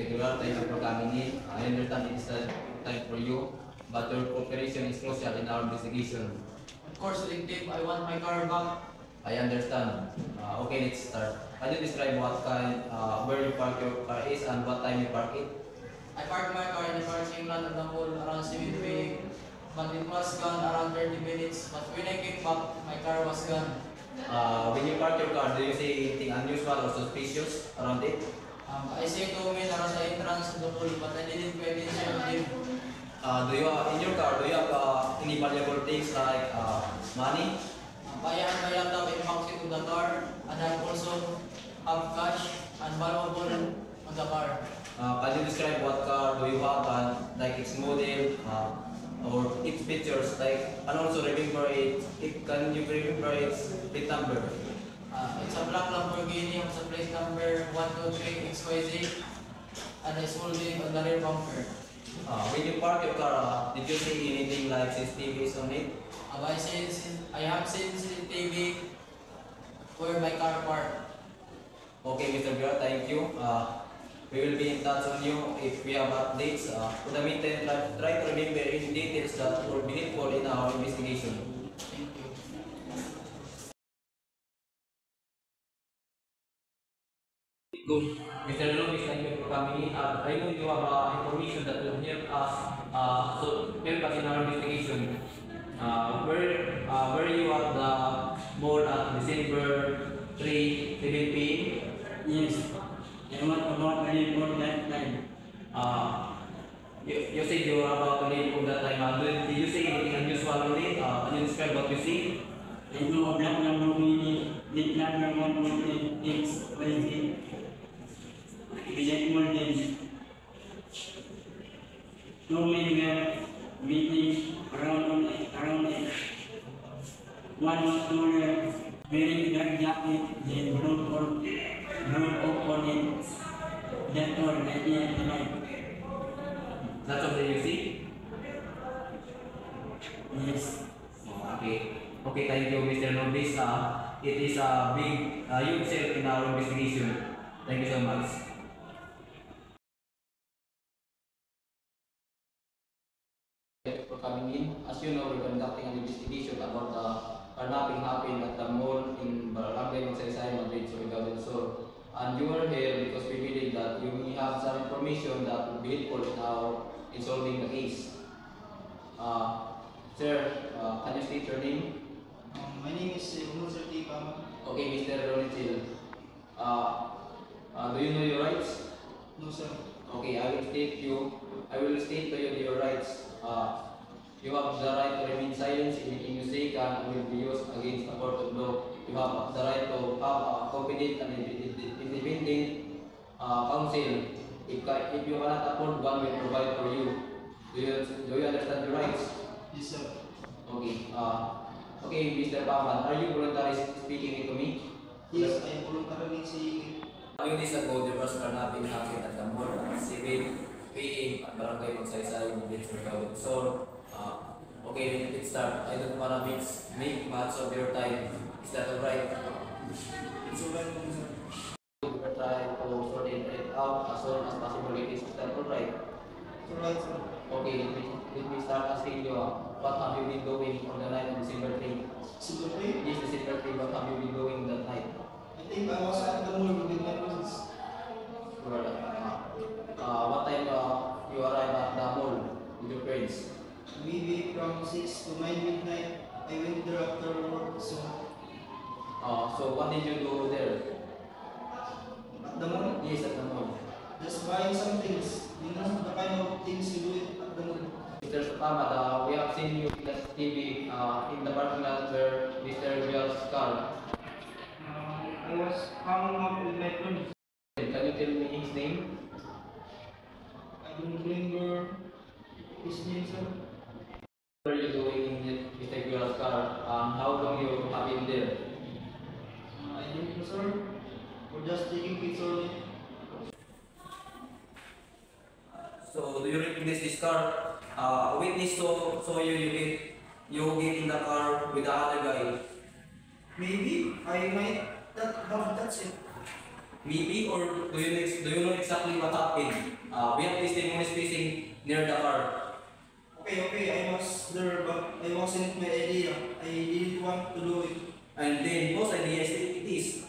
Mr. Gular, thank you for coming in. I understand it is a time for you, but your cooperation is crucial in our investigation. Of course, Detective, I want my car back. I understand. Okay, let's start. Can you describe what kind, where you park your car is and what time you park it? I parked my car in the parking lot of the mall around 7 p.m. But it was gone around 30 minutes. But when I came back, my car was gone. When you park your car, do you see anything unusual or suspicious around it? I see two men around the entrance of the mall, but I didn't pay attention to them. Do you in your car? Do you have any valuable things like money? I had my laptop in pocket of the car, and I also have cash and valuable on the car. Can you describe what car do you have and like its model or its features like and also remember it can you remember its plate number? It's a black Lamborghini of the plate number 123 XYZ, and it's holding on the rear bumper. When you park your car, did you see anything like CCTVs on it? I have seen CCTV where my car parked. Okay, Mr. Bira, thank you. We will be in touch on you if we have updates. In the meantime, try to remember any details that were meaningful in our investigation. Thank you. Good. Mr. Lopez, thank you for coming in. I know you have information that will help us, help us in our investigation. Where you at the mall at December 3, 7 p.m.? Yes, I want about my report that time. You said you were about to leave from that time. Did you see anything unusual on it? Can you describe what you see? I know a black Lamborghini, plate number 148 XYZ. Exact model. Two men were meeting around it. One was taller, wearing dark jacket, then blue coat on it. That all, 1999. That's all that you see? Yes. Okay. Okay, thank you, Mr. Nobis. It is a big, huge help in our investigation. Thank you so much. Thank you for coming in. As you know, we're conducting an investigation about the kidnapping happened at the mall in Barangay Magsaysay, Madrid, Surigao del Sur. And you are here because we believe that you may have some information that will be helpful in solving the case. Sir, can you state your name? My name is Nusrati Pama. Okay, Mr. Ronitil. Do you know your rights? No, sir. Okay, I will state to you your rights. You have the right to remain silent. Anything you say can will be used against the court of law. You have the right to have a competent and independent counsel. If you cannot afford, one will provide for you. Do you understand your rights? Yes, sir. Okay. Okay, Mr. Paman, are you voluntarily speaking to me? Yes, I am voluntarily saying it. A few days ago, there was kidnapping happened at the mall at 7 p.m. at Barangay Magsaysay, Madrid, Surigao del Sur. Okay, let's start. I don't wanna make much of your time. Is that alright? It's alright, sir. We will try to sort it out as soon as possible. Is that alright? It's alright, sir. Okay, let me start asking you, what have you been doing on the night of December 3? Secretly, Yes, December 3, what have you been doing that night? I think I was at the mall with my friends. What time you arrived at the mall with your friends? Maybe from 6 to 9 midnight. I went there after work, so So what did you do there? at the mall, Yes, at the mall. just buying some things. You know, the kind of things you do it at the mall. Mr. Sapamad, we have seen you in the TV in the parking lot where Mr. Biel's car. I was hanging out with my friends. Can you tell me his name? I don't remember his name, sir. What are you doing in Mr. Biel's car? How long you have been there? I don't know, sir. We're just taking pictures. So do you recognize this car? Witness so you get in the car with the other guy. Maybe I might have touched it. Maybe, or do you know exactly what happened? We have testimonies facing near the car. Okay, I was there, but I wasn't my idea. I didn't want to do it. And then whose idea it is?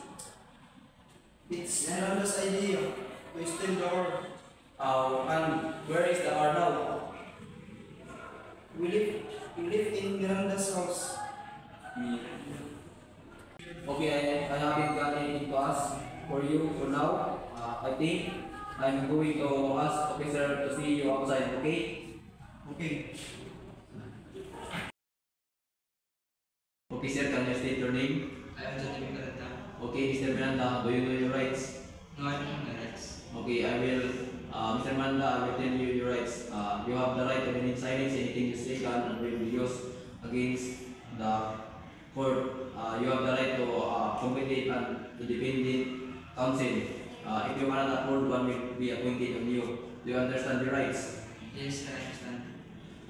It's Miranda's idea to steal the car. And where is the car now? We live in Miranda's house. Okay, I haven't got anything to ask for you for now. I think I'm going to ask officer to see you outside, okay? Okay. Okay, sir, can you state your name? I am Johnny Miranda. Okay, Mr. Miranda, do you know your rights? No, I don't know the rights. Okay, I will, Mr. Miranda, I will tell you your rights. You have the right to remain silent. Anything you say can and will be used against the court. You have the right to competent and independent counsel. If you cannot afford, one will be appointed on you. Do you understand your rights? Yes, I understand.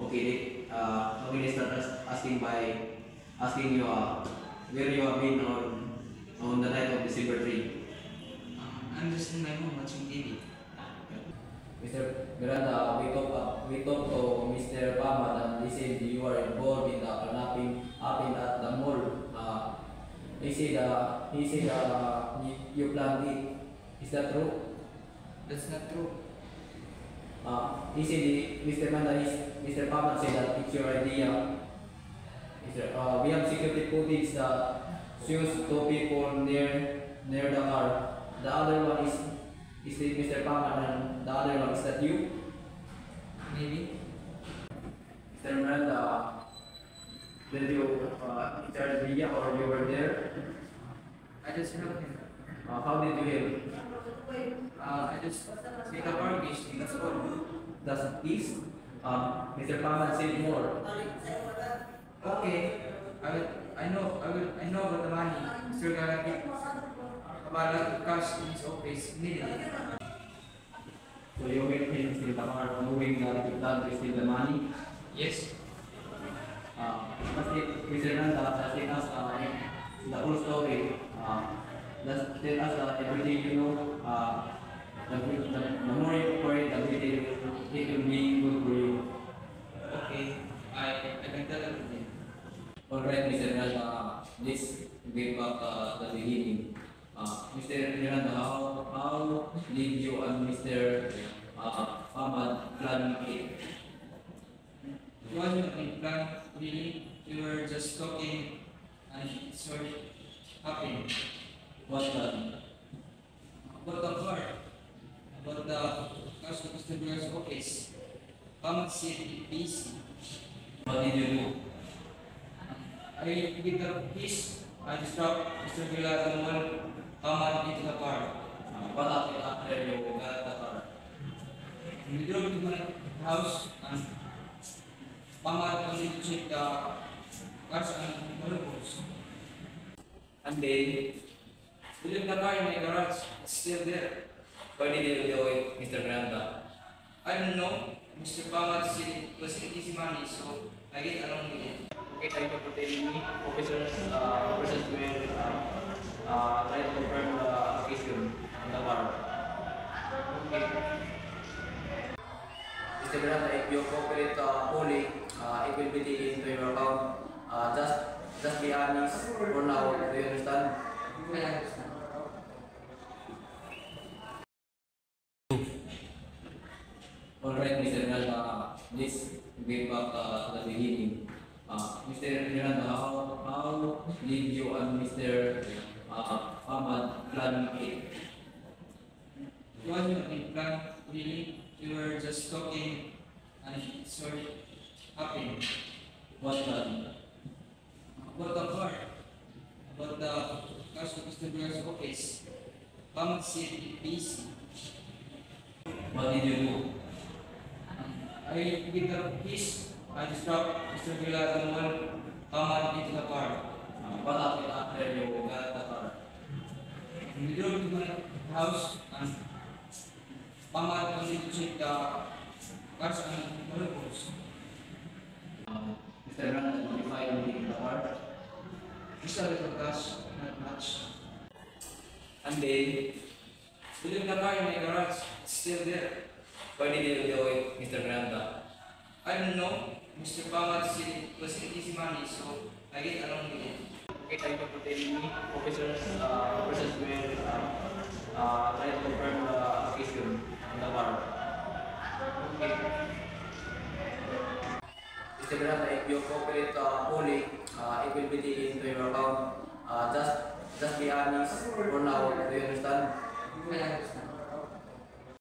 Okay, let me start asking you where you have been on the night of December 3. I'm just in my home watching TV. Mr. Miranda, we talked to Mr. Paman and he said you are involved in the kidnapping happened at the mall. He said you planned it. Is that true? That's not true. He said Mr. Paman said that it's your idea. We have security footage that shows two people near the car. The other one is Mr. Paman and the other one is that you? Maybe. Mr. Miranda, did you start the video or you were there? I just help him. How did you help? I just take a mortgage. That's all. Does is Mr. Paman said more? Okay. I know about the money. Still gonna get about a lot of cash in his office immediately. So you help him steal the car, knowing that you plan to steal the money? Yes. Mr. Miranda, tell us the whole story. Tell us everything you know. The more you worry, the better it will be good for you. Okay. I can tell everything. Alright, Mr. Miranda, let's get back the beginning. Mr. Miranda, how did you and Mr. Ahmad plan it? It wasn't a plan, really. We were just talking and it sort of happened. What plan? About the car, about the customer's office. Come said it busy. What did you do? I give the keys. I disrupt Mr. Villa at the mall. Come into the car. What happened after you got the car? We drove to my house and Pamad wanted to check the cars and motorboats. And then, We left the car in my garage. It's still there. why did you do it, Mr. Miranda? I don't know. Mr. Pamad said it was easy money, so I get along with it. Okay, thank you for telling me. Officers will try to confirm the location of the car. Okay. Mr. Miranda, if you cooperate fully, it will be taken into your account. Just be honest for now. Do you understand? I understand. Alright, Mr. Miranda, let's get back to the beginning. Mr. Miranda, how did you and Mr. Ahmad plan it? It wasn't a plan, really. We were just talking and it sort of happened. What plan? About the car, about the customer's office. Pamad said it busy. What did you do? I give the keys. I disrupt Mr. Villa at the mall. Pamad into the car. What happened after you got the car? We drove to my house and Pamad wanted to check the cars and motorboats. Mr. Miranda, did you find anything in the car? Just a little cash, not much. And then, We leave the car in my garage. It's still there. Why did you do it, Mr. Miranda? I don't know. Mr. Pawad said it was easy money, so I get along with it. Okay, thank you for telling me. Officers will try to confirm the occasion in the bar. Okay. Mr. Miranda, if you cooperate fully, it will be taken into your account. Just be honest for now. Do you understand? I understand.